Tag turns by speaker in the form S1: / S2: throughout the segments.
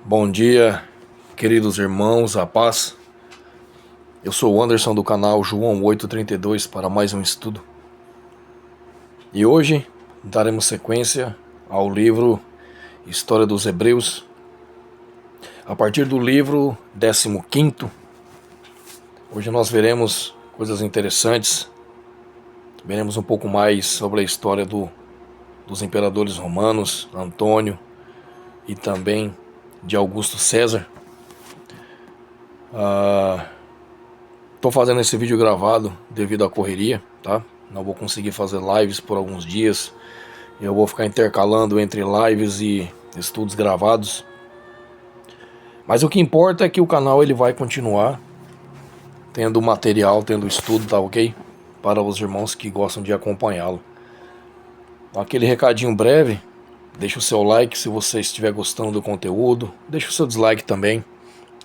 S1: Bom dia, queridos irmãos, a paz. Eu sou o Anderson do canal João 832 para mais um estudo. E hoje daremos sequência ao livro História dos Hebreus, a partir do livro 15º. Hoje nós veremos coisas interessantes, veremos um pouco mais sobre a história dos imperadores romanos, Antônio e também de Augusto César. Estou fazendo esse vídeo gravado devido à correria, tá? Não vou conseguir fazer lives por alguns dias. Eu vou ficar intercalando entre lives e estudos gravados. Mas o que importa é que o canal ele vai continuar tendo material, tendo estudo, tá ok? Para os irmãos que gostam de acompanhá-lo. Aquele recadinho breve. Deixa o seu like se você estiver gostando do conteúdo. Deixa o seu dislike também,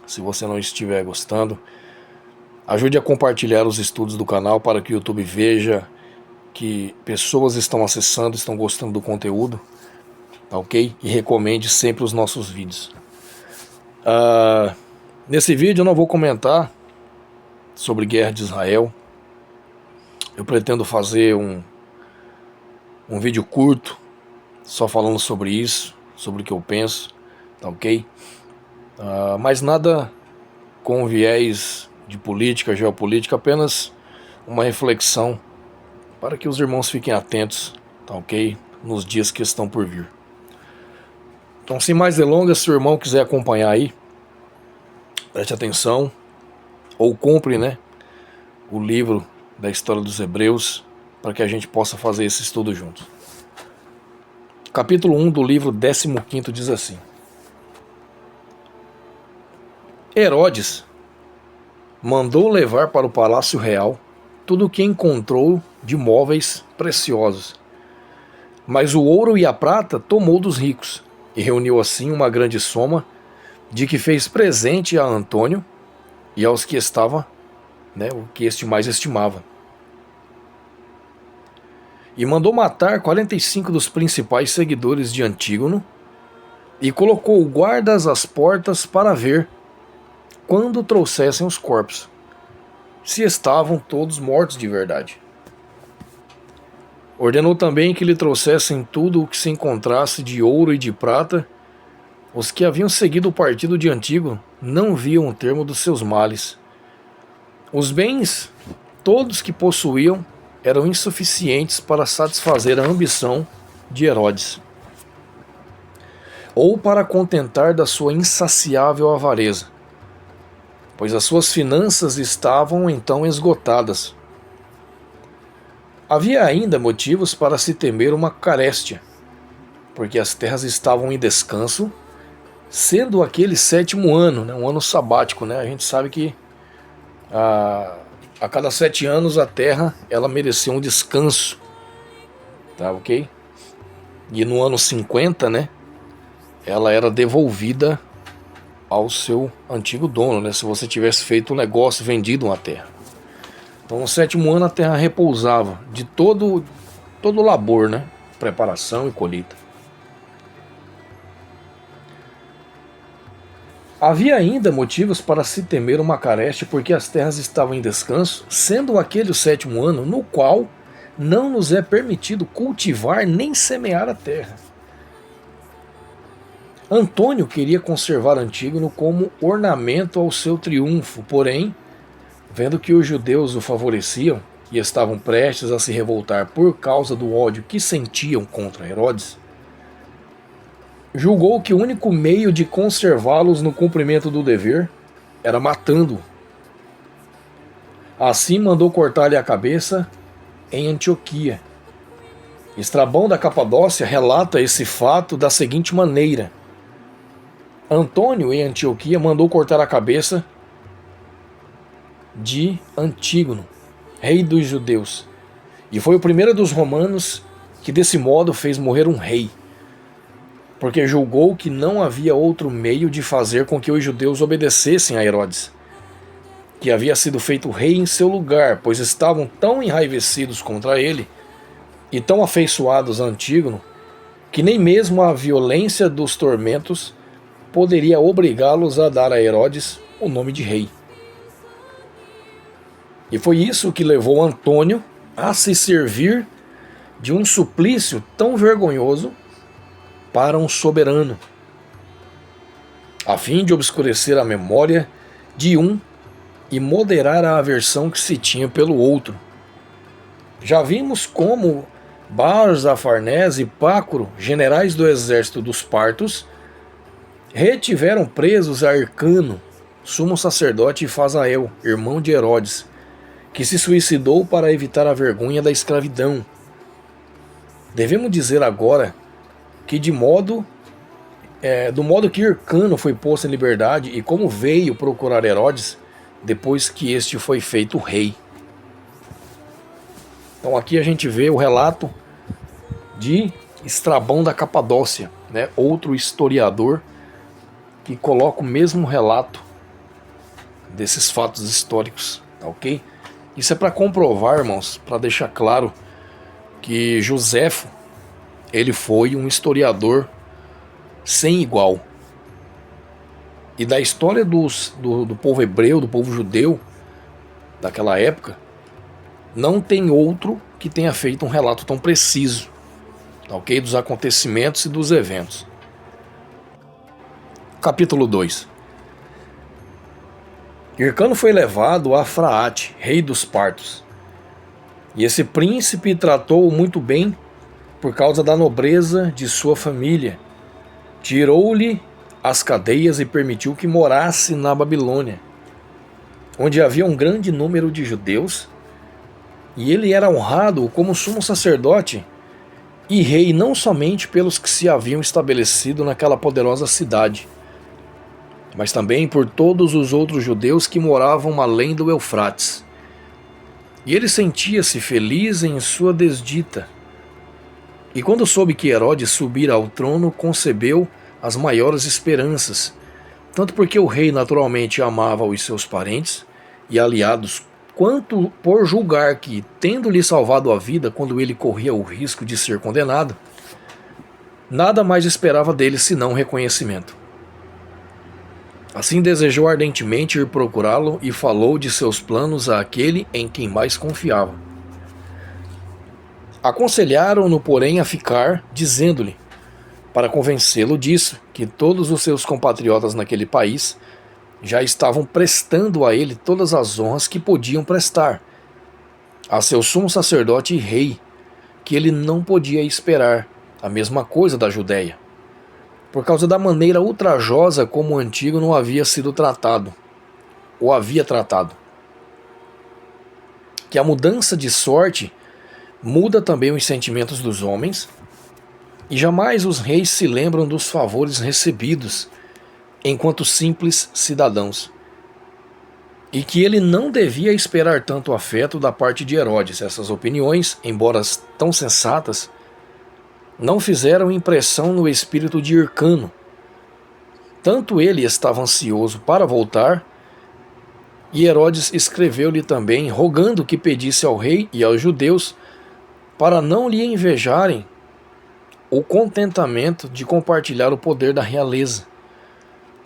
S1: se você não estiver gostando. Ajude a compartilhar os estudos do canal para que o YouTube veja que pessoas estão acessando, estão gostando do conteúdo. tá ok? E recomende sempre os nossos vídeos. Nesse vídeo eu não vou comentar sobre guerra de Israel. Eu pretendo fazer um vídeo curto, só falando sobre isso, sobre o que eu penso, tá ok? Mas nada com viés de política, geopolítica, apenas uma reflexão para que os irmãos fiquem atentos, tá ok? Nos dias que estão por vir. Então, sem mais delongas, se o irmão quiser acompanhar aí, preste atenção, ou compre, né, o livro da história dos Hebreus, para que a gente possa fazer esse estudo junto. Capítulo 1 do livro 15 diz assim: Herodes mandou levar para o palácio real tudo o que encontrou de móveis preciosos, mas o ouro e a prata tomou dos ricos, e reuniu assim uma grande soma, de que fez presente a Antônio e aos que estava, né, o que este mais estimava. E mandou matar 45 dos principais seguidores de Antígono, e colocou guardas às portas para ver, quando trouxessem os corpos, se estavam todos mortos de verdade. Ordenou também que lhe trouxessem tudo o que se encontrasse de ouro e de prata. Os que haviam seguido o partido de Antígono não viam o termo dos seus males. Os bens, todos que possuíam, eram insuficientes para satisfazer a ambição de Herodes, ou para contentar da sua insaciável avareza, pois as suas finanças estavam então esgotadas. Havia ainda motivos para se temer uma carestia, porque as terras estavam em descanso, sendo aquele 7º ano, né, um ano sabático, né? A gente sabe que a cada 7 anos a terra ela merecia um descanso, tá ok? E no ano 50, né, ela era devolvida ao seu antigo dono, né, se você tivesse feito um negócio, vendido uma terra. Então no 7º ano a terra repousava de todo o labor, né, preparação e colheita. Havia ainda motivos para se temer uma carestia, porque as terras estavam em descanso, sendo aquele o 7º ano, no qual não nos é permitido cultivar nem semear a terra. Antônio queria conservar Antígono como ornamento ao seu triunfo, porém, vendo que os judeus o favoreciam e estavam prestes a se revoltar por causa do ódio que sentiam contra Herodes, julgou que o único meio de conservá-los no cumprimento do dever era matando-o. Assim mandou cortar-lhe a cabeça em Antioquia. Estrabão da Capadócia relata esse fato da seguinte maneira: Antônio, em Antioquia, mandou cortar a cabeça de Antígono, rei dos judeus, e foi o primeiro dos romanos que desse modo fez morrer um rei, porque julgou que não havia outro meio de fazer com que os judeus obedecessem a Herodes, que havia sido feito rei em seu lugar, pois estavam tão enraivecidos contra ele e tão afeiçoados a Antígono, que nem mesmo a violência dos tormentos poderia obrigá-los a dar a Herodes o nome de rei. E foi isso que levou Antônio a se servir de um suplício tão vergonhoso para um soberano, a fim de obscurecer a memória de um e moderar a aversão que se tinha pelo outro. Já vimos como Barza, Farnese e Pácoro, generais do exército dos partos, retiveram presos a Hircano, sumo sacerdote, e Fazael, irmão de Herodes, que se suicidou para evitar a vergonha da escravidão. Devemos dizer agora que do modo que Hircano foi posto em liberdade e como veio procurar Herodes depois que este foi feito rei. Então aqui a gente vê o relato de Estrabão da Capadócia, né, outro historiador que coloca o mesmo relato desses fatos históricos, tá ok? Isso é para comprovar, irmãos, para deixar claro que Joséfo, ele foi um historiador sem igual. E da história do povo hebreu, do povo judeu daquela época, não tem outro que tenha feito um relato tão preciso, ok? Dos acontecimentos e dos eventos. Capítulo 2. Hircano foi levado a Fraate, rei dos partos. E esse príncipe tratou-o muito bem por causa da nobreza de sua família. Tirou-lhe as cadeias e permitiu que morasse na Babilônia, onde havia um grande número de judeus, e ele era honrado como sumo sacerdote e rei não somente pelos que se haviam estabelecido naquela poderosa cidade, mas também por todos os outros judeus que moravam além do Eufrates. E ele sentia-se feliz em sua desdita. E quando soube que Herodes subira ao trono, concebeu as maiores esperanças, tanto porque o rei naturalmente amava os seus parentes e aliados, quanto por julgar que, tendo-lhe salvado a vida quando ele corria o risco de ser condenado, nada mais esperava dele senão reconhecimento. Assim desejou ardentemente ir procurá-lo e falou de seus planos àquele em quem mais confiava. Aconselharam-no, porém, a ficar, dizendo-lhe, para convencê-lo disso, que todos os seus compatriotas naquele país já estavam prestando a ele todas as honras que podiam prestar a seu sumo sacerdote e rei, que ele não podia esperar a mesma coisa da Judéia, por causa da maneira ultrajosa como o antigo não havia sido tratado, ou havia tratado. Que a mudança de sorte muda também os sentimentos dos homens, e jamais os reis se lembram dos favores recebidos enquanto simples cidadãos. E que ele não devia esperar tanto afeto da parte de Herodes. Essas opiniões, embora tão sensatas, não fizeram impressão no espírito de Hircano. Tanto ele estava ansioso para voltar, e Herodes escreveu-lhe também, rogando que pedisse ao rei e aos judeus para não lhe invejarem o contentamento de compartilhar o poder da realeza,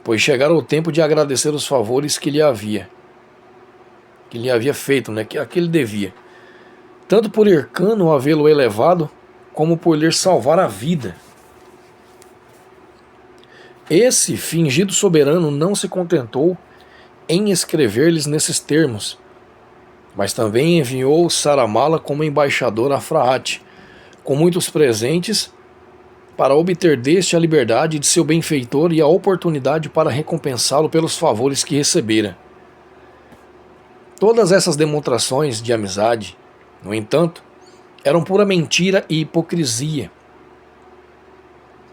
S1: pois chegara o tempo de agradecer os favores que lhe havia feito, que ele devia, tanto por Hircano havê-lo elevado, como por lhe salvar a vida. Esse fingido soberano não se contentou em escrever-lhes nesses termos, mas também enviou Saramala como embaixador a Fraate, com muitos presentes, para obter deste a liberdade de seu benfeitor e a oportunidade para recompensá-lo pelos favores que recebera. Todas essas demonstrações de amizade, no entanto, eram pura mentira e hipocrisia.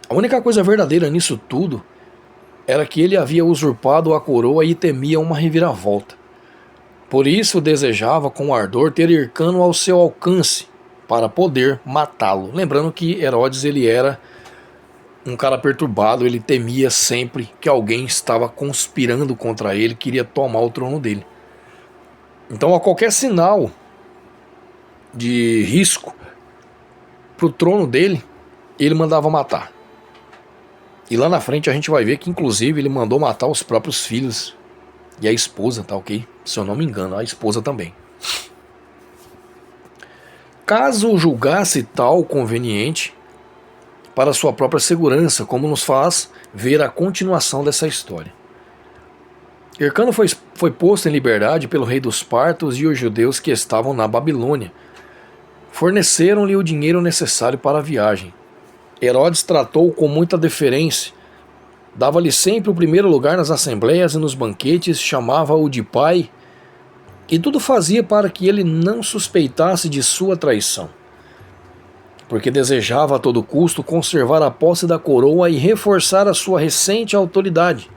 S1: A única coisa verdadeira nisso tudo era que ele havia usurpado a coroa e temia uma reviravolta. Por isso desejava com ardor ter Hircano ao seu alcance para poder matá-lo. Lembrando que Herodes ele era um cara perturbado, ele temia sempre que alguém estava conspirando contra ele, queria tomar o trono dele. Então, a qualquer sinal de risco para o trono dele, ele mandava matar. E lá na frente a gente vai ver que, inclusive, ele mandou matar os próprios filhos e a esposa, tá ok? Se eu não me engano, a esposa também. Caso julgasse tal conveniente para sua própria segurança, como nos faz ver a continuação dessa história. Hircano foi posto em liberdade pelo rei dos partos e os judeus que estavam na Babilônia. Forneceram-lhe o dinheiro necessário para a viagem. Herodes tratou-o com muita deferência, dava-lhe sempre o primeiro lugar nas assembleias e nos banquetes, chamava-o de pai, e tudo fazia para que ele não suspeitasse de sua traição, porque desejava a todo custo conservar a posse da coroa e reforçar a sua recente autoridade.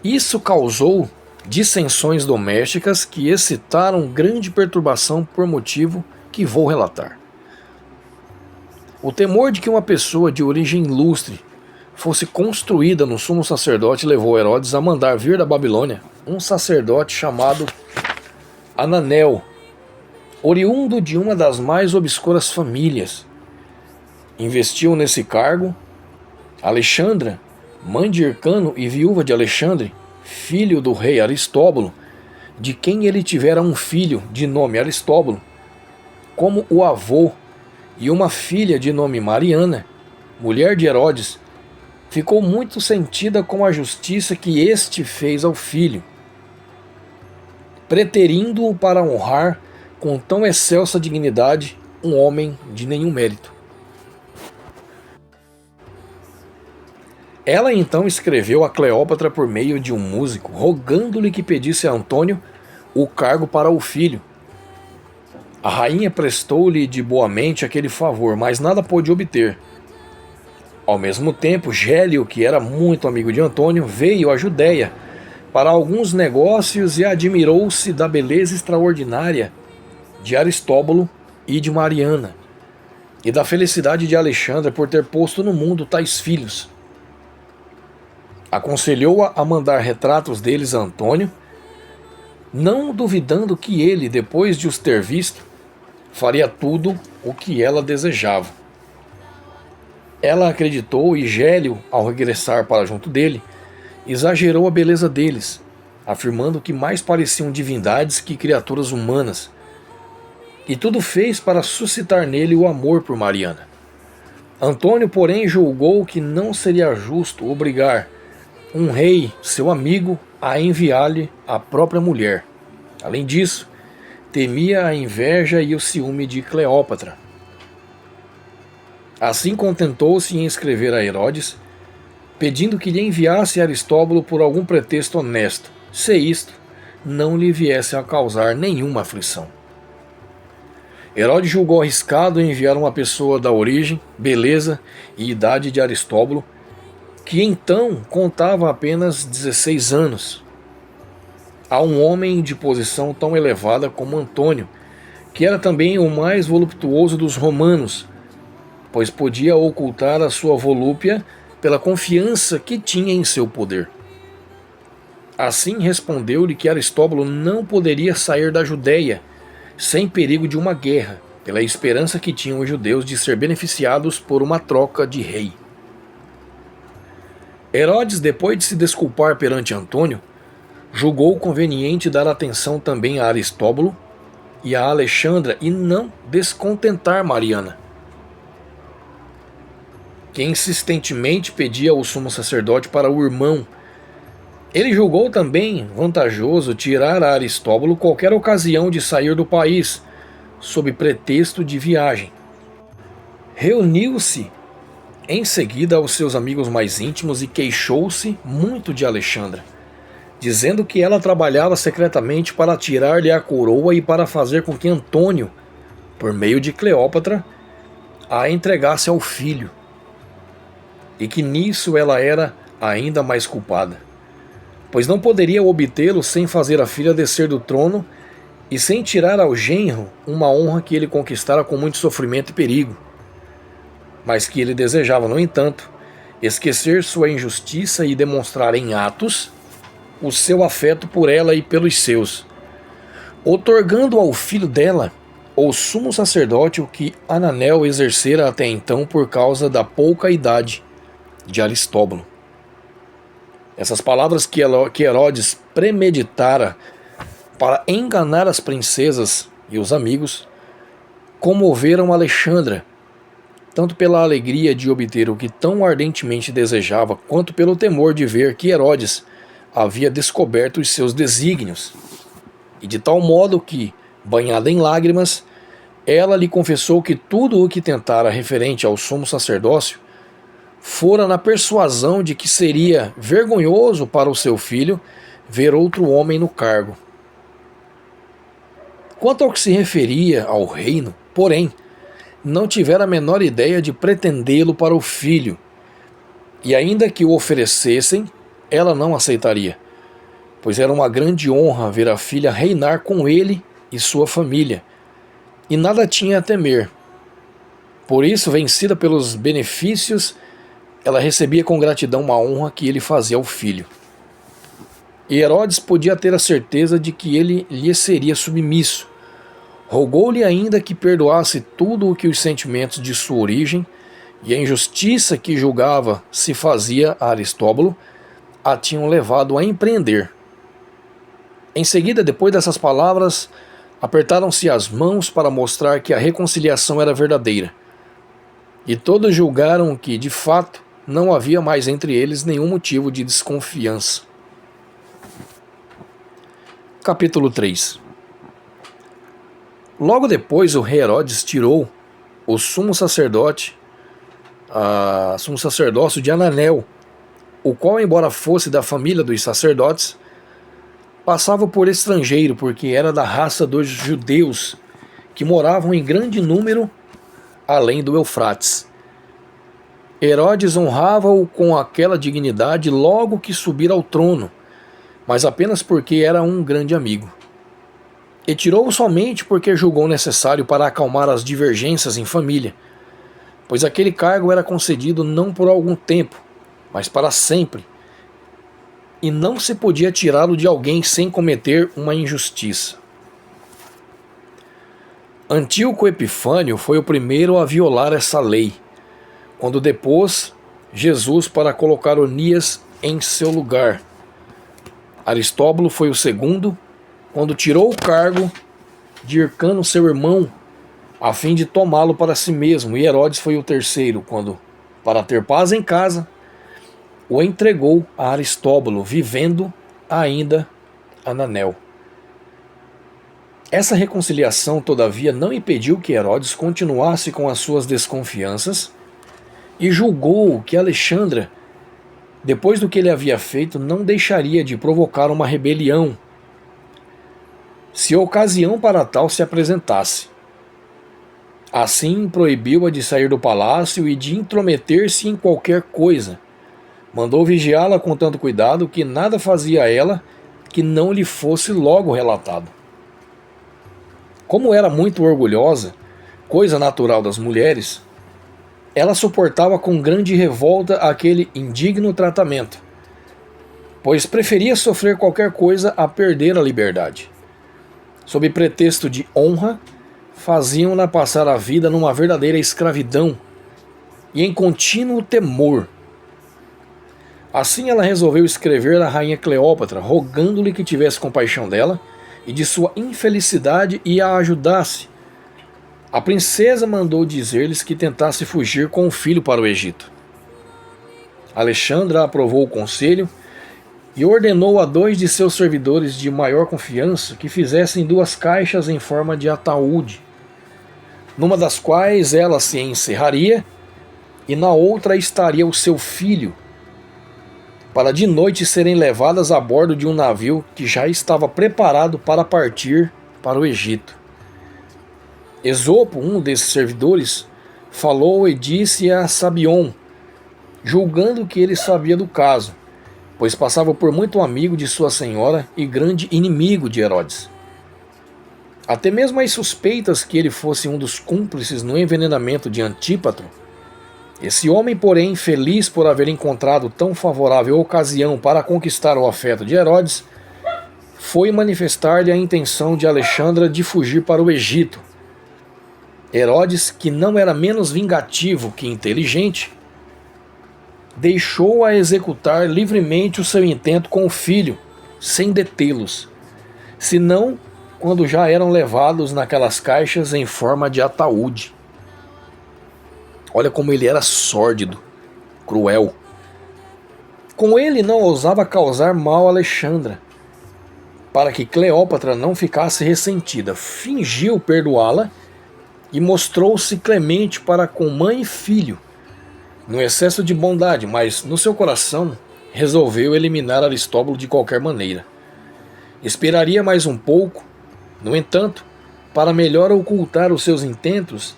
S1: Isso causou dissensões domésticas que excitaram grande perturbação por motivo que vou relatar. O temor de que uma pessoa de origem ilustre fosse construída no sumo sacerdote levou Herodes a mandar vir da Babilônia um sacerdote chamado Ananel, oriundo de uma das mais obscuras famílias, investiu nesse cargo Alexandra, mãe de Hircano e viúva de Alexandre, filho do rei Aristóbulo, de quem ele tivera um filho de nome Aristóbulo, como o avô, e uma filha de nome Mariana, mulher de Herodes, ficou muito sentida com a justiça que este fez ao filho, preterindo-o para honrar com tão excelsa dignidade um homem de nenhum mérito. Ela então escreveu a Cleópatra por meio de um músico, rogando-lhe que pedisse a Antônio o cargo para o filho. A rainha prestou-lhe de boamente aquele favor, mas nada pôde obter. Ao mesmo tempo, Gélio, que era muito amigo de Antônio, veio à Judéia para alguns negócios e admirou-se da beleza extraordinária de Aristóbulo e de Mariana, e da felicidade de Alexandra por ter posto no mundo tais filhos. Aconselhou-a a mandar retratos deles a Antônio, não duvidando que ele, depois de os ter visto, faria tudo o que ela desejava. Ela acreditou e Gélio, ao regressar para junto dele, exagerou a beleza deles, afirmando que mais pareciam divindades que criaturas humanas, e tudo fez para suscitar nele o amor por Mariana. Antônio, porém, julgou que não seria justo obrigar um rei, seu amigo, a enviar-lhe a própria mulher. Além disso, temia a inveja e o ciúme de Cleópatra. Assim contentou-se em escrever a Herodes, pedindo que lhe enviasse Aristóbulo por algum pretexto honesto, se isto não lhe viesse a causar nenhuma aflição. Herodes julgou arriscado enviar uma pessoa da origem, beleza e idade de Aristóbulo, que então contava apenas 16 anos, a um homem de posição tão elevada como Antônio, que era também o mais voluptuoso dos romanos, pois podia ocultar a sua volúpia pela confiança que tinha em seu poder. Assim respondeu-lhe que Aristóbulo não poderia sair da Judéia sem perigo de uma guerra, pela esperança que tinham os judeus de ser beneficiados por uma troca de rei. Herodes, depois de se desculpar perante Antônio, julgou conveniente dar atenção também a Aristóbulo e a Alexandra e não descontentar Mariana, que insistentemente pedia ao sumo sacerdote para o irmão. Ele julgou também vantajoso tirar a Aristóbulo qualquer ocasião de sair do país, sob pretexto de viagem. Reuniu-se em seguida aos seus amigos mais íntimos e queixou-se muito de Alexandra, dizendo que ela trabalhava secretamente para tirar-lhe a coroa e para fazer com que Antônio, por meio de Cleópatra, a entregasse ao filho, e que nisso ela era ainda mais culpada, pois não poderia obtê-lo sem fazer a filha descer do trono e sem tirar ao genro uma honra que ele conquistara com muito sofrimento e perigo, mas que ele desejava, no entanto, esquecer sua injustiça e demonstrar em atos o seu afeto por ela e pelos seus, outorgando ao filho dela o sumo sacerdote o que Ananel exercera até então por causa da pouca idade de Aristóbulo. Essas palavras que Herodes premeditara para enganar as princesas e os amigos comoveram Alexandra, tanto pela alegria de obter o que tão ardentemente desejava, quanto pelo temor de ver que Herodes havia descoberto os seus desígnios, e de tal modo que, banhada em lágrimas, ela lhe confessou que tudo o que tentara referente ao sumo sacerdócio fora na persuasão de que seria vergonhoso para o seu filho ver outro homem no cargo. Quanto ao que se referia ao reino, porém, não tivera a menor ideia de pretendê-lo para o filho, e ainda que o oferecessem, ela não aceitaria, pois era uma grande honra ver a filha reinar com ele e sua família, e nada tinha a temer. Por isso, vencida pelos benefícios, ela recebia com gratidão uma honra que ele fazia ao filho. E Herodes podia ter a certeza de que ele lhe seria submisso. Rogou-lhe ainda que perdoasse tudo o que os sentimentos de sua origem e a injustiça que julgava se fazia a Aristóbulo a tinham levado a empreender. Em seguida, depois dessas palavras, apertaram-se as mãos para mostrar que a reconciliação era verdadeira. E todos julgaram que, de fato, não havia mais entre eles nenhum motivo de desconfiança. Capítulo 3. Logo depois, o rei Herodes tirou o sumo sacerdócio de Ananel, o qual, embora fosse da família dos sacerdotes, passava por estrangeiro, porque era da raça dos judeus, que moravam em grande número além do Eufrates. Herodes honrava-o com aquela dignidade logo que subira ao trono, mas apenas porque era um grande amigo. E tirou-o somente porque julgou necessário para acalmar as divergências em família, pois aquele cargo era concedido não por algum tempo, mas para sempre, e não se podia tirá-lo de alguém sem cometer uma injustiça. Antíoco Epifânio foi o primeiro a violar essa lei, quando depôs Jesus para colocar Onias em seu lugar. Aristóbulo foi o segundo, quando tirou o cargo de Hircano, seu irmão, a fim de tomá-lo para si mesmo, e Herodes foi o terceiro, quando, para ter paz em casa, o entregou a Aristóbulo, vivendo ainda Ananel. Essa reconciliação, todavia, não impediu que Herodes continuasse com as suas desconfianças e julgou que Alexandra, depois do que ele havia feito, não deixaria de provocar uma rebelião, se a ocasião para tal se apresentasse. Assim, proibiu-a de sair do palácio e de intrometer-se em qualquer coisa. Mandou vigiá-la com tanto cuidado que nada fazia a ela que não lhe fosse logo relatado. Como era muito orgulhosa, coisa natural das mulheres, ela suportava com grande revolta aquele indigno tratamento, pois preferia sofrer qualquer coisa a perder a liberdade. Sob pretexto de honra, faziam-na passar a vida numa verdadeira escravidão e em contínuo temor. Assim ela resolveu escrever à rainha Cleópatra, rogando-lhe que tivesse compaixão dela e de sua infelicidade e a ajudasse. A princesa mandou dizer-lhes que tentasse fugir com o filho para o Egito. Alexandra aprovou o conselho e ordenou a 2 de seus servidores de maior confiança que fizessem 2 caixas em forma de ataúde, numa das quais ela se encerraria e na outra estaria o seu filho, para de noite serem levadas a bordo de um navio que já estava preparado para partir para o Egito. Esopo, um desses servidores, falou e disse a Sabion, julgando que ele sabia do caso, pois passava por muito amigo de sua senhora e grande inimigo de Herodes. Até mesmo as suspeitas que ele fosse um dos cúmplices no envenenamento de Antípatro. Esse homem, porém, feliz por haver encontrado tão favorável ocasião para conquistar o afeto de Herodes, foi manifestar-lhe a intenção de Alexandra de fugir para o Egito. Herodes, que não era menos vingativo que inteligente, deixou-a executar livremente o seu intento com o filho, sem detê-los, senão quando já eram levados naquelas caixas em forma de ataúde. Olha como ele era sórdido, cruel. Com ele não ousava causar mal a Alexandra, para que Cleópatra não ficasse ressentida. Fingiu perdoá-la e mostrou-se clemente para com mãe e filho, no excesso de bondade, mas no seu coração resolveu eliminar Aristóbulo de qualquer maneira. Esperaria mais um pouco, no entanto, para melhor ocultar os seus intentos.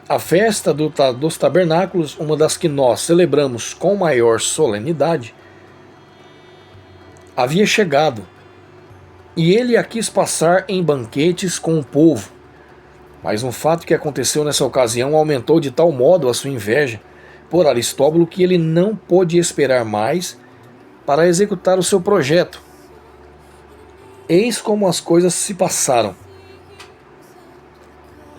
S1: A festa dos tabernáculos, uma das que nós celebramos com maior solenidade, havia chegado, e ele a quis passar em banquetes com o povo. Mas um fato que aconteceu nessa ocasião aumentou de tal modo a sua inveja por Aristóbulo que ele não pôde esperar mais para executar o seu projeto. Eis como as coisas se passaram.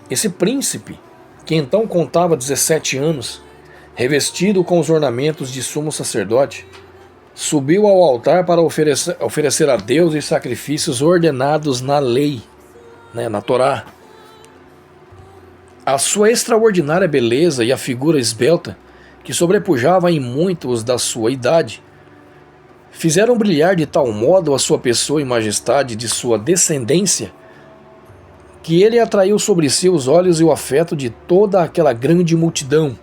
S1: Esse príncipe, que então contava 17 anos, revestido com os ornamentos de sumo sacerdote, subiu ao altar para oferecer a Deus os sacrifícios ordenados na lei, na Torá. A sua extraordinária beleza e a figura esbelta, que sobrepujava em muito os da sua idade, fizeram brilhar de tal modo a sua pessoa e majestade de sua descendência, que ele atraiu sobre si os olhos e o afeto de toda aquela grande multidão.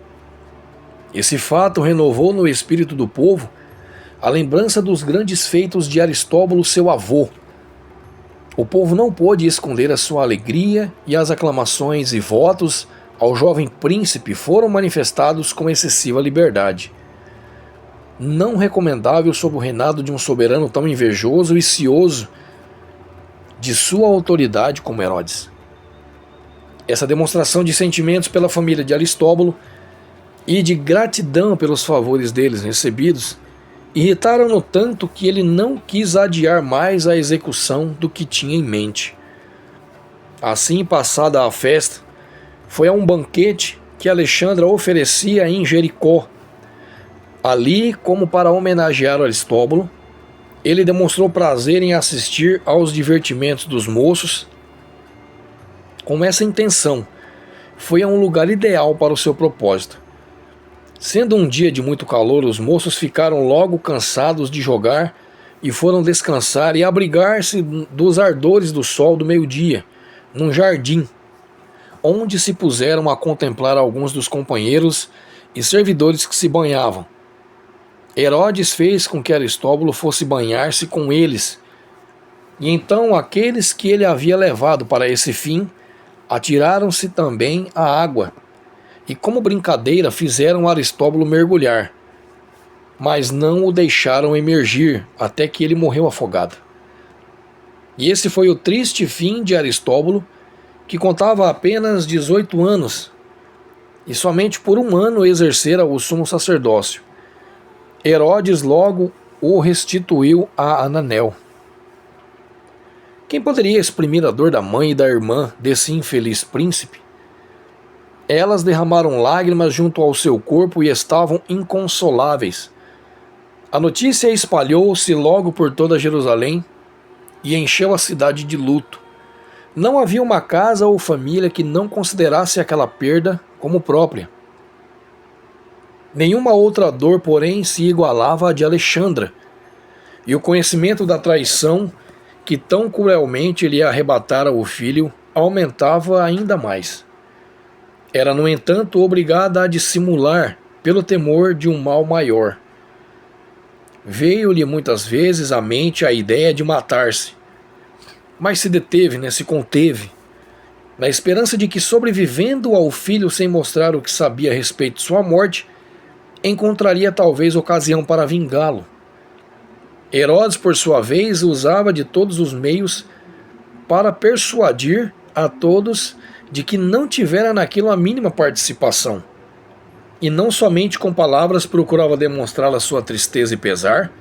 S1: Esse fato renovou no espírito do povo a lembrança dos grandes feitos de Aristóbulo, seu avô. O povo não pôde esconder a sua alegria e as aclamações e votos ao jovem príncipe foram manifestados com excessiva liberdade, não recomendável sob o reinado de um soberano tão invejoso e cioso de sua autoridade como Herodes. Essa demonstração de sentimentos pela família de Aristóbulo e de gratidão pelos favores deles recebidos irritaram-no tanto que ele não quis adiar mais a execução do que tinha em mente. Assim, passada a festa, foi a um banquete que Alexandra oferecia em Jericó. Ali, como para homenagear Aristóbulo, ele demonstrou prazer em assistir aos divertimentos dos moços. Com essa intenção, foi a um lugar ideal para o seu propósito. Sendo um dia de muito calor, os moços ficaram logo cansados de jogar e foram descansar e abrigar-se dos ardores do sol do meio-dia, num jardim, onde se puseram a contemplar alguns dos companheiros e servidores que se banhavam. Herodes fez com que Aristóbulo fosse banhar-se com eles, e então aqueles que ele havia levado para esse fim atiraram-se também à água, e como brincadeira fizeram Aristóbulo mergulhar, mas não o deixaram emergir até que ele morreu afogado. E esse foi o triste fim de Aristóbulo, que contava apenas 18 anos, e somente por um ano exercera o sumo sacerdócio. Herodes logo o restituiu a Ananel. Quem poderia exprimir a dor da mãe e da irmã desse infeliz príncipe? Elas derramaram lágrimas junto ao seu corpo e estavam inconsoláveis. A notícia espalhou-se logo por toda Jerusalém e encheu a cidade de luto. Não havia uma casa ou família que não considerasse aquela perda como própria. Nenhuma outra dor, porém, se igualava à de Alexandra, e o conhecimento da traição que tão cruelmente lhe arrebatara o filho aumentava ainda mais. Era, no entanto, obrigada a dissimular pelo temor de um mal maior. Veio-lhe muitas vezes à mente a ideia de matar-se, mas se deteve, se conteve, na esperança de que, sobrevivendo ao filho sem mostrar o que sabia a respeito de sua morte, encontraria talvez ocasião para vingá-lo. Herodes, por sua vez, usava de todos os meios para persuadir a todos de que não tivera naquilo a mínima participação, e não somente com palavras procurava demonstrar a sua tristeza e pesar,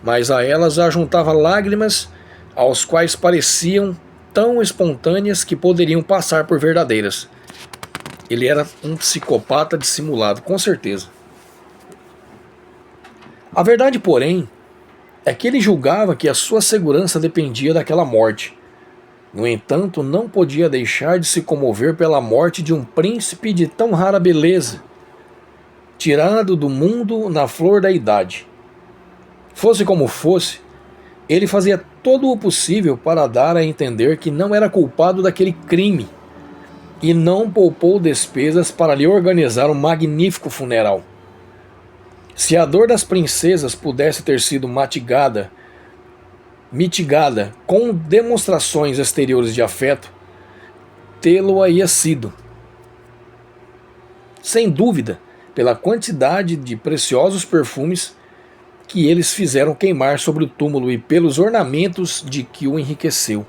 S1: mas a elas ajuntava lágrimas aos quais pareciam tão espontâneas que poderiam passar por verdadeiras. Ele era um psicopata dissimulado, com certeza. A verdade, porém, é que ele julgava que a sua segurança dependia daquela morte. No entanto, não podia deixar de se comover pela morte de um príncipe de tão rara beleza, tirado do mundo na flor da idade. Fosse como fosse, ele fazia todo o possível para dar a entender que não era culpado daquele crime, e não poupou despesas para lhe organizar um magnífico funeral. Se a dor das princesas pudesse ter sido mitigada com demonstrações exteriores de afeto, tê-lo-ia sido. Sem dúvida, pela quantidade de preciosos perfumes que eles fizeram queimar sobre o túmulo e pelos ornamentos de que o enriqueceu,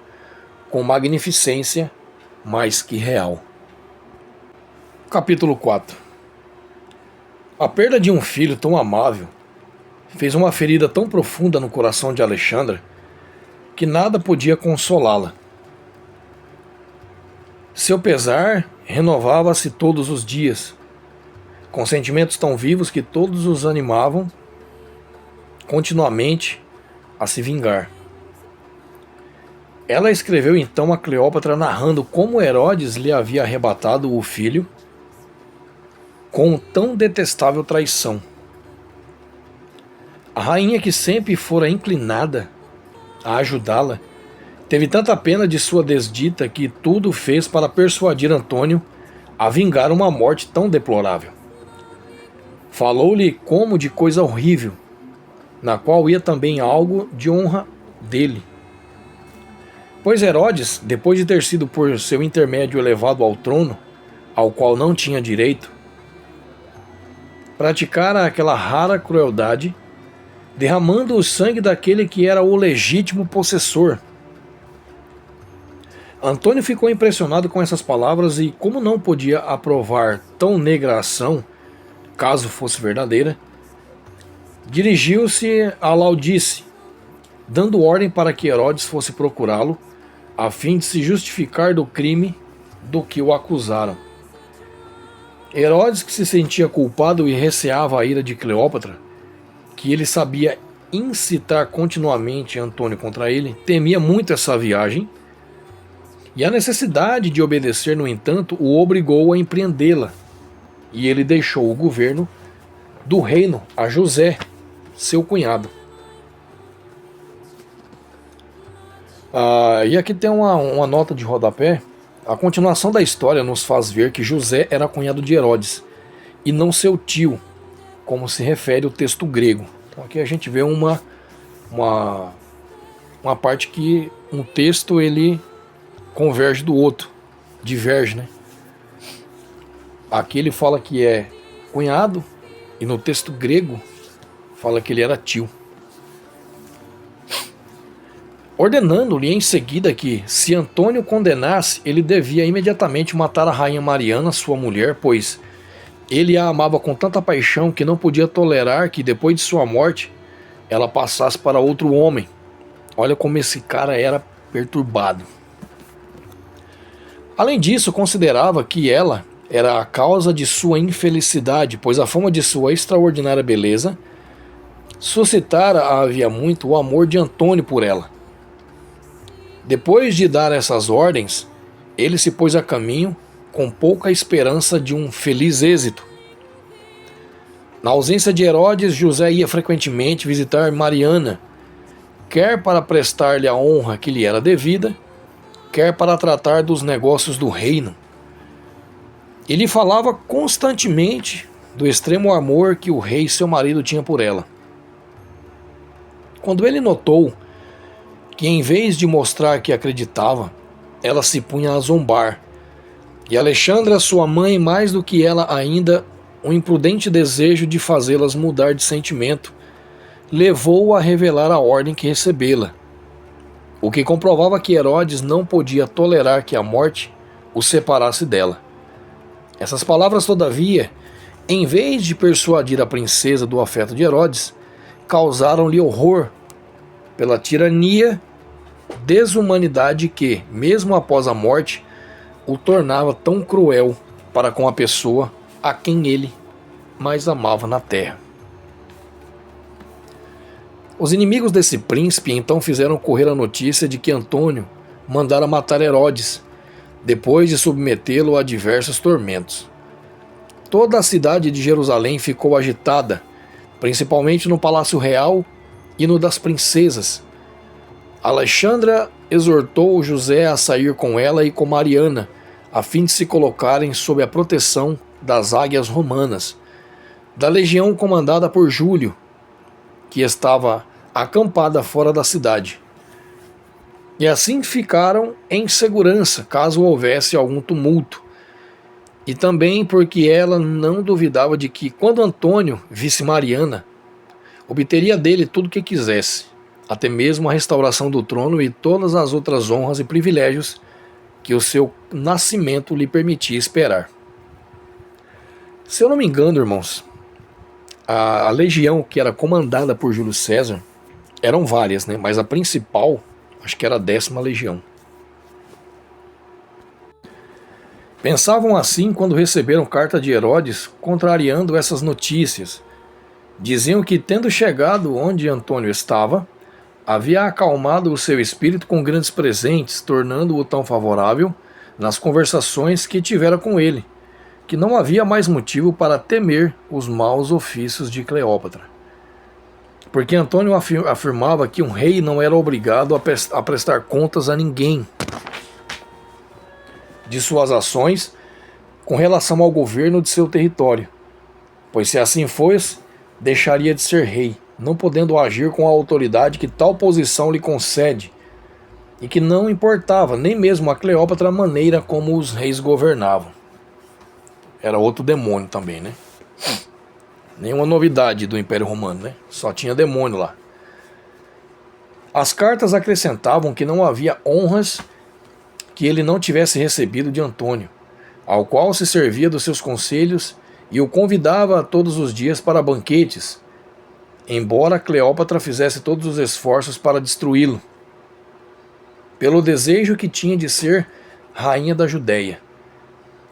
S1: com magnificência mais que real. Capítulo 4. A perda de um filho tão amável fez uma ferida tão profunda no coração de Alexandra que nada podia consolá-la. Seu pesar renovava-se todos os dias. com sentimentos tão vivos que todos os animavam continuamente a se vingar. Ela escreveu então a Cleópatra narrando como Herodes lhe havia arrebatado o filho com tão detestável traição. A rainha, que sempre fora inclinada a ajudá-la, teve tanta pena de sua desdita que tudo fez para persuadir Antônio a vingar uma morte tão deplorável. Falou-lhe como de coisa horrível, na qual ia também algo de honra dele. Pois Herodes, depois de ter sido por seu intermédio elevado ao trono, ao qual não tinha direito, praticara aquela rara crueldade, derramando o sangue daquele que era o legítimo possessor. Antônio ficou impressionado com essas palavras e, como não podia aprovar tão negra ação, caso fosse verdadeira, dirigiu-se a Laudice, dando ordem para que Herodes fosse procurá-lo, a fim de se justificar do crime do que o acusaram. Herodes, que se sentia culpado e receava a ira de Cleópatra, que ele sabia incitar continuamente Antônio contra ele, temia muito essa viagem, e a necessidade de obedecer, no entanto, o obrigou a empreendê-la, e ele deixou o governo do reino a José, seu cunhado. E aqui tem uma nota de rodapé. A continuação da história nos faz ver que José era cunhado de Herodes, e não seu tio, como se refere o texto grego. Então aqui a gente vê uma parte que um texto ele converge do outro, diverge, né? Aqui ele fala que é cunhado, e no texto grego fala que ele era tio. Ordenando-lhe em seguida que, se Antônio condenasse, ele devia imediatamente matar a rainha Mariana, sua mulher, pois ele a amava com tanta paixão que não podia tolerar que, depois de sua morte, ela passasse para outro homem. Olha como esse cara era perturbado. Além disso, considerava que ela era a causa de sua infelicidade, pois a fama de sua extraordinária beleza suscitara havia muito o amor de Antônio por ela. Depois de dar essas ordens, ele se pôs a caminho com pouca esperança de um feliz êxito. Na ausência de Herodes, José ia frequentemente visitar Mariana, quer para prestar-lhe a honra que lhe era devida, quer para tratar dos negócios do reino. Ele falava constantemente do extremo amor que o rei, seu marido, tinha por ela. Quando ele notou que, em vez de mostrar que acreditava, ela se punha a zombar, e Alexandra, sua mãe, mais do que ela ainda, um imprudente desejo de fazê-las mudar de sentimento, levou-o a revelar a ordem que recebê-la, o que comprovava que Herodes não podia tolerar que a morte o separasse dela. Essas palavras, todavia, em vez de persuadir a princesa do afeto de Herodes, causaram-lhe horror pela tirania, desumanidade que, mesmo após a morte, o tornava tão cruel para com a pessoa a quem ele mais amava na terra. Os inimigos desse príncipe então fizeram correr a notícia de que Antônio mandara matar Herodes, depois de submetê-lo a diversos tormentos. Toda a cidade de Jerusalém ficou agitada, principalmente no palácio real e no das princesas. Alexandra exortou José a sair com ela e com Mariana, a fim de se colocarem sob a proteção das águias romanas, da legião comandada por Júlio, que estava acampada fora da cidade. E assim ficaram em segurança, caso houvesse algum tumulto. E também porque ela não duvidava de que, quando Antônio visse Mariana, obteria dele tudo o que quisesse, até mesmo a restauração do trono e todas as outras honras e privilégios que o seu nascimento lhe permitia esperar. Se eu não me engano, irmãos, a legião que era comandada por Júlio César eram várias, né? Mas a principal, acho que era a 10ª legião. Pensavam assim quando receberam carta de Herodes contrariando essas notícias. Diziam que, tendo chegado onde Antônio estava, havia acalmado o seu espírito com grandes presentes, tornando-o tão favorável nas conversações que tivera com ele, que não havia mais motivo para temer os maus ofícios de Cleópatra. Porque Antônio afirmava que um rei não era obrigado a prestar contas a ninguém de suas ações com relação ao governo de seu território, pois se assim fosse, deixaria de ser rei, não podendo agir com a autoridade que tal posição lhe concede, e que não importava nem mesmo a Cleópatra a maneira como os reis governavam. Era outro demônio também, né? Nenhuma novidade do Império Romano, né? Só tinha demônio lá. As cartas acrescentavam que não havia honras que ele não tivesse recebido de Antônio, ao qual se servia dos seus conselhos e o convidava todos os dias para banquetes, embora Cleópatra fizesse todos os esforços para destruí-lo, pelo desejo que tinha de ser rainha da Judéia.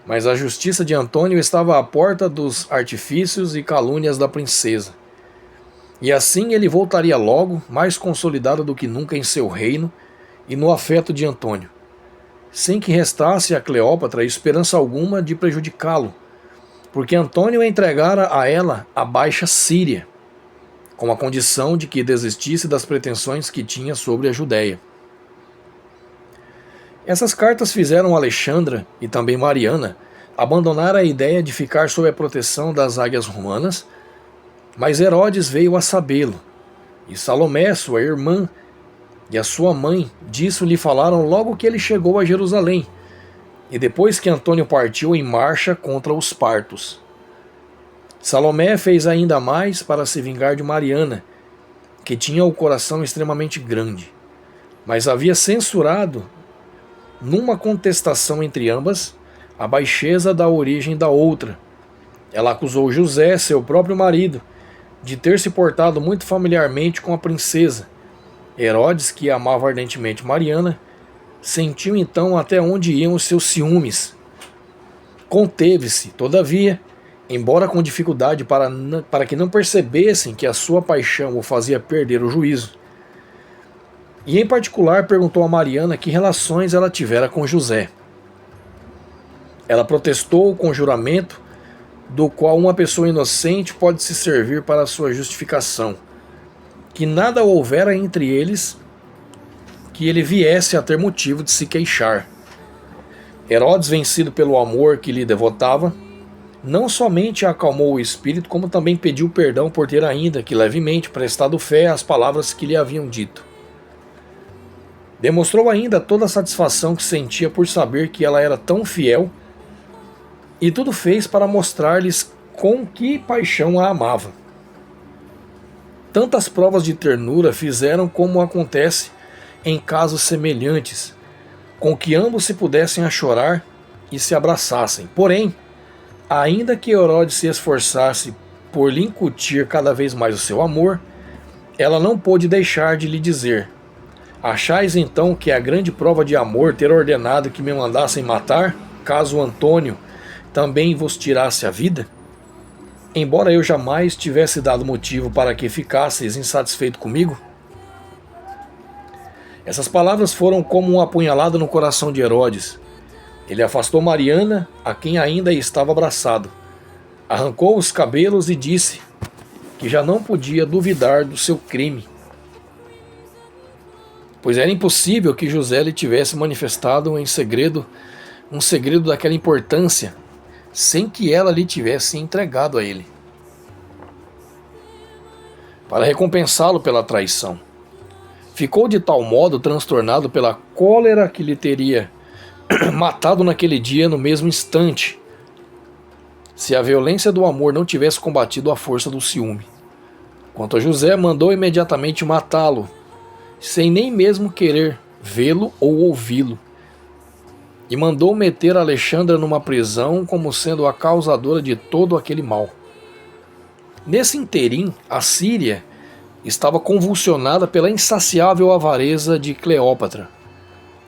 S1: Mas a justiça de Antônio estava à porta dos artifícios e calúnias da princesa. E assim ele voltaria logo, mais consolidado do que nunca em seu reino e no afeto de Antônio, sem que restasse a Cleópatra esperança alguma de prejudicá-lo, porque Antônio entregara a ela a Baixa Síria, com a condição de que desistisse das pretensões que tinha sobre a Judéia. Essas cartas fizeram Alexandra e também Mariana abandonar a ideia de ficar sob a proteção das águias romanas, mas Herodes veio a sabê-lo, e Salomé, sua irmã, e a sua mãe disso lhe falaram logo que ele chegou a Jerusalém, e depois que Antônio partiu em marcha contra os partos. Salomé fez ainda mais para se vingar de Mariana, que tinha o coração extremamente grande, mas havia censurado, numa contestação entre ambas, a baixeza da origem da outra. Ela acusou José, seu próprio marido, de ter se portado muito familiarmente com a princesa. Herodes, que amava ardentemente Mariana, sentiu então até onde iam os seus ciúmes. Conteve-se, todavia, embora com dificuldade para que não percebessem que a sua paixão o fazia perder o juízo. E em particular perguntou a Mariana que relações ela tivera com José. Ela protestou com juramento, do qual uma pessoa inocente pode se servir para sua justificação, que nada houvera entre eles que ele viesse a ter motivo de se queixar. Herodes, vencido pelo amor que lhe devotava, não somente acalmou o espírito, como também pediu perdão por ter ainda que levemente prestado fé às palavras que lhe haviam dito. Demonstrou ainda toda a satisfação que sentia por saber que ela era tão fiel, e tudo fez para mostrar-lhes com que paixão a amava. Tantas provas de ternura fizeram como acontece em casos semelhantes, com que ambos se pudessem a chorar e se abraçassem. Porém, ainda que Herodes se esforçasse por lhe incutir cada vez mais o seu amor, ela não pôde deixar de lhe dizer: achais então que é a grande prova de amor ter ordenado que me mandassem matar, caso Antônio também vos tirasse a vida? Embora eu jamais tivesse dado motivo para que ficasseis insatisfeito comigo? Essas palavras foram como uma apunhalada no coração de Herodes. Ele afastou Mariana, a quem ainda estava abraçado, arrancou os cabelos e disse que já não podia duvidar do seu crime, pois era impossível que José lhe tivesse manifestado em segredo um segredo daquela importância, sem que ela lhe tivesse entregado a ele, para recompensá-lo pela traição. Ficou de tal modo transtornado pela cólera que lhe teria matado naquele dia no mesmo instante, se a violência do amor não tivesse combatido a força do ciúme. Quanto a José, mandou imediatamente matá-lo, sem nem mesmo querer vê-lo ou ouvi-lo, e mandou meter Alexandra numa prisão como sendo a causadora de todo aquele mal. Nesse interim, a Síria estava convulsionada pela insaciável avareza de Cleópatra,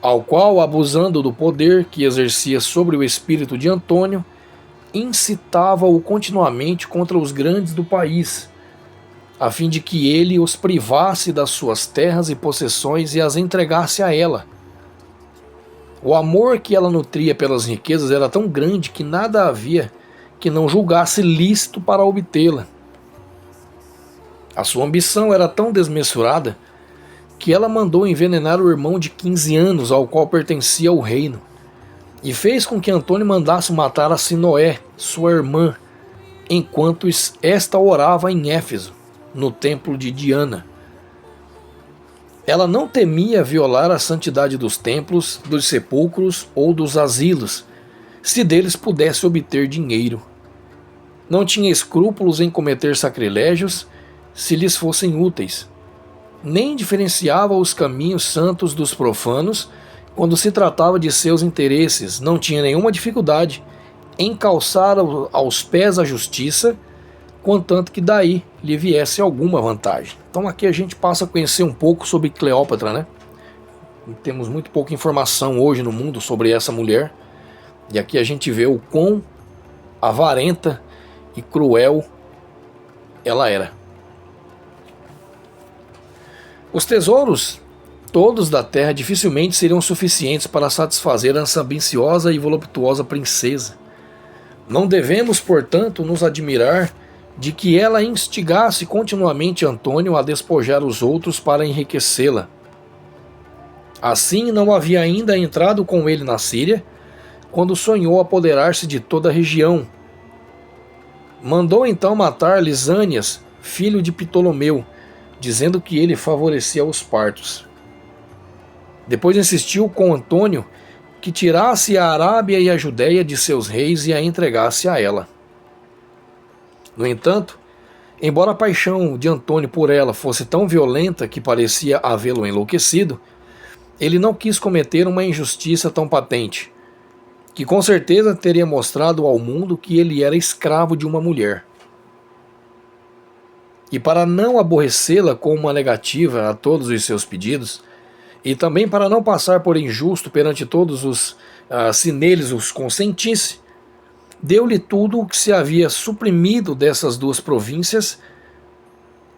S1: ao qual, abusando do poder que exercia sobre o espírito de Antônio, incitava-o continuamente contra os grandes do país, a fim de que ele os privasse das suas terras e possessões e as entregasse a ela. O amor que ela nutria pelas riquezas era tão grande que nada havia que não julgasse lícito para obtê-la. A sua ambição era tão desmesurada que ela mandou envenenar o irmão de 15 anos ao qual pertencia o reino, e fez com que Antônio mandasse matar a Sinoé, sua irmã, enquanto esta orava em Éfeso, no templo de Diana. Ela não temia violar a santidade dos templos, dos sepulcros ou dos asilos, se deles pudesse obter dinheiro. Não tinha escrúpulos em cometer sacrilégios, se lhes fossem úteis. Nem diferenciava os caminhos santos dos profanos quando se tratava de seus interesses. Não tinha nenhuma dificuldade em calçar aos pés a justiça, contanto que daí lhe viesse alguma vantagem. Então aqui a gente passa a conhecer um pouco sobre Cleópatra, né? Temos muito pouca informação hoje no mundo sobre essa mulher, e aqui a gente vê o quão avarenta e cruel ela era. Os tesouros todos da terra dificilmente seriam suficientes para satisfazer essa ambiciosa e voluptuosa princesa. Não devemos, portanto, nos admirar de que ela instigasse continuamente Antônio a despojar os outros para enriquecê-la. Assim, não havia ainda entrado com ele na Síria, quando sonhou apoderar-se de toda a região. Mandou então matar Lisânias, filho de Ptolomeu, dizendo que ele favorecia os partos. Depois insistiu com Antônio que tirasse a Arábia e a Judéia de seus reis e a entregasse a ela. No entanto, embora a paixão de Antônio por ela fosse tão violenta que parecia havê-lo enlouquecido, ele não quis cometer uma injustiça tão patente, que com certeza teria mostrado ao mundo que ele era escravo de uma mulher. E para não aborrecê-la com uma negativa a todos os seus pedidos, e também para não passar por injusto perante todos se neles os consentisse, deu-lhe tudo o que se havia suprimido dessas duas províncias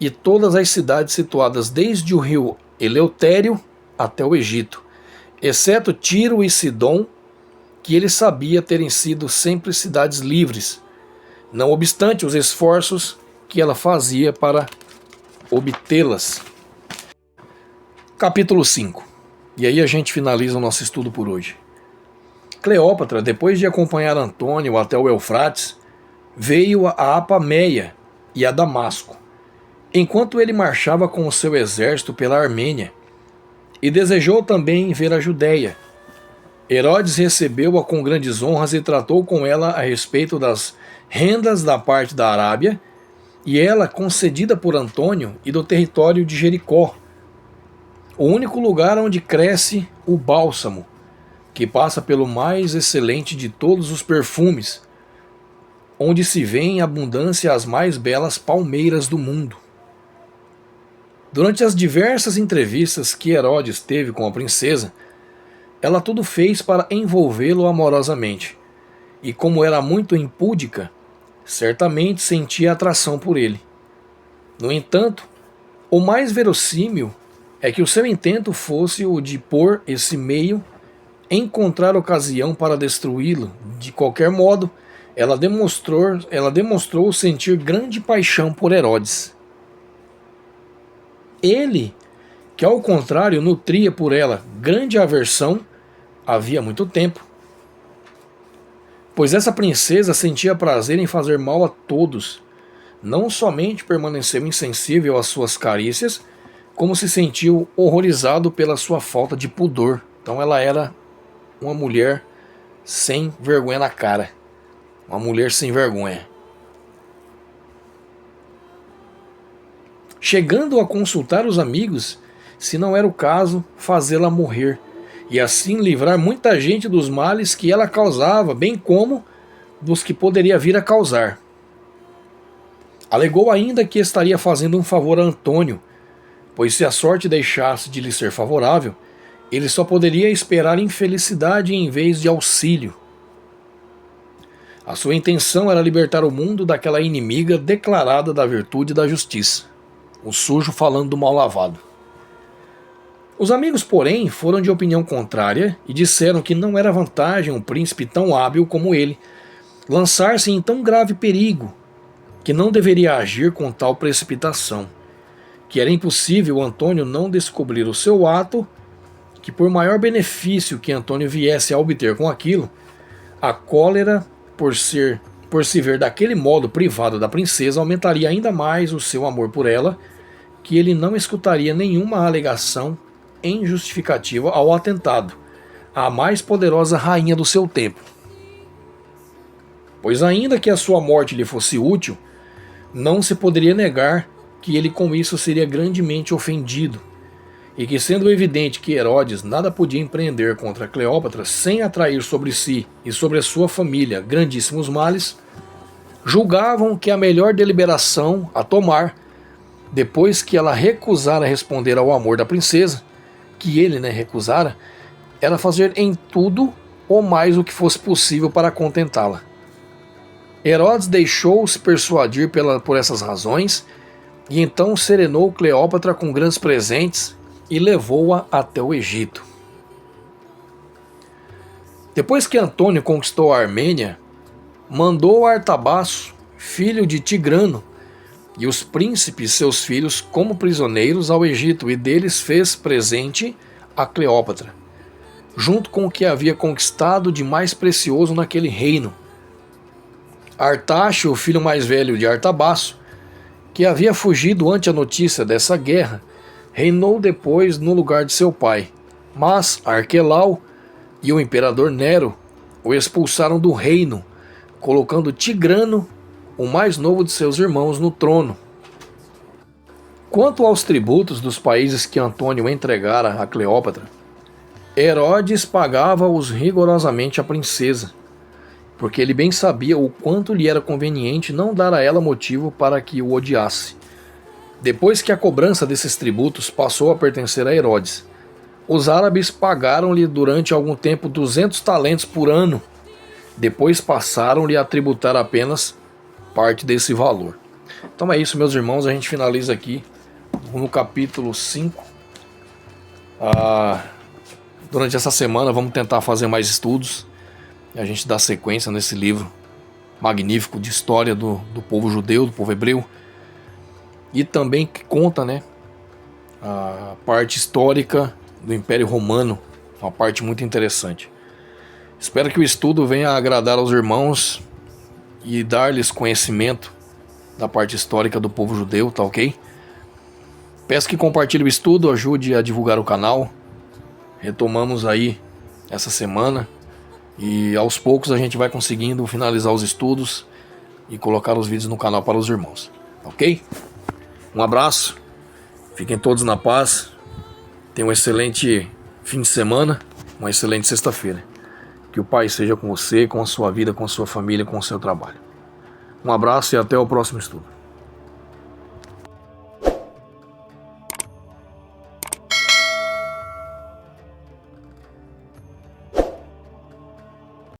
S1: e todas as cidades situadas desde o rio Eleutério até o Egito, exceto Tiro e Sidom, que ele sabia terem sido sempre cidades livres, não obstante os esforços que ela fazia para obtê-las. Capítulo 5. E aí a gente finaliza o nosso estudo por hoje. Cleópatra, depois de acompanhar Antônio até o Eufrates, veio a Apameia e a Damasco, enquanto ele marchava com o seu exército pela Armênia, e desejou também ver a Judéia. Herodes recebeu-a com grandes honras e tratou com ela a respeito das rendas da parte da Arábia, e ela concedida por Antônio e do território de Jericó, o único lugar onde cresce o bálsamo, que passa pelo mais excelente de todos os perfumes, onde se vê em abundância as mais belas palmeiras do mundo. Durante as diversas entrevistas que Herodes teve com a princesa, ela tudo fez para envolvê-lo amorosamente, e como era muito impúdica, certamente sentia atração por ele. No entanto, o mais verossímil é que o seu intento fosse o de por esse meio encontrar ocasião para destruí-lo. De qualquer modo, ela demonstrou sentir grande paixão por Herodes. Ele, que ao contrário nutria por ela grande aversão havia muito tempo, pois essa princesa sentia prazer em fazer mal a todos. Não somente permaneceu insensível às suas carícias, como se sentiu horrorizado pela sua falta de pudor. Então ela era uma mulher sem vergonha na cara. Uma mulher sem vergonha. Chegando a consultar os amigos, se não era o caso, fazê-la morrer, e assim livrar muita gente dos males que ela causava, bem como dos que poderia vir a causar. Alegou ainda que estaria fazendo um favor a Antônio, pois se a sorte deixasse de lhe ser favorável, Ele só poderia esperar infelicidade em vez de auxílio. A sua intenção era libertar o mundo daquela inimiga declarada da virtude e da justiça, o sujo falando do mal lavado. Os amigos, porém, foram de opinião contrária e disseram que não era vantagem um príncipe tão hábil como ele lançar-se em tão grave perigo, que não deveria agir com tal precipitação, que era impossível Antônio não descobrir o seu ato, que por maior benefício que Antônio viesse a obter com aquilo, a cólera por se ver daquele modo privado da princesa aumentaria ainda mais o seu amor por ela, que ele não escutaria nenhuma alegação em justificativa ao atentado, à mais poderosa rainha do seu tempo. Pois ainda que a sua morte lhe fosse útil, não se poderia negar que ele com isso seria grandemente ofendido, e que sendo evidente que Herodes nada podia empreender contra Cleópatra sem atrair sobre si e sobre a sua família grandíssimos males, julgavam que a melhor deliberação a tomar, depois que ela recusara responder ao amor da princesa, que ele recusara, era fazer em tudo ou mais o que fosse possível para contentá-la. Herodes deixou-se persuadir por essas razões e então serenou Cleópatra com grandes presentes e levou-a até o Egito. Depois que Antônio conquistou a Armênia, mandou Artabaço, filho de Tigrano, e os príncipes seus filhos como prisioneiros ao Egito, e deles fez presente a Cleópatra, junto com o que havia conquistado de mais precioso naquele reino. Artaxo, o filho mais velho de Artabaço, que havia fugido ante a notícia dessa guerra, reinou depois no lugar de seu pai, mas Arquelau e o imperador Nero o expulsaram do reino, colocando Tigrano, o mais novo de seus irmãos, no trono. Quanto aos tributos dos países que Antônio entregara a Cleópatra, Herodes pagava-os rigorosamente à princesa, porque ele bem sabia o quanto lhe era conveniente não dar a ela motivo para que o odiasse. Depois que a cobrança desses tributos passou a pertencer a Herodes, os árabes pagaram-lhe durante algum tempo 200 talentos por ano. Depois passaram-lhe a tributar apenas parte desse valor. Então é isso, meus irmãos, a gente finaliza aqui no capítulo 5. Durante essa semana vamos tentar fazer mais estudos e a gente dá sequência nesse livro magnífico de história do povo judeu, do povo hebreu, e também que conta a parte histórica do Império Romano, uma parte muito interessante. Espero que o estudo venha a agradar aos irmãos e dar-lhes conhecimento da parte histórica do povo judeu, tá ok? Peço que compartilhe o estudo, ajude a divulgar o canal. Retomamos aí essa semana e aos poucos a gente vai conseguindo finalizar os estudos e colocar os vídeos no canal para os irmãos, ok? Um abraço, fiquem todos na paz, tenham um excelente fim de semana, uma excelente sexta-feira. Que o Pai seja com você, com a sua vida, com a sua família, com o seu trabalho. Um abraço e até o próximo estudo.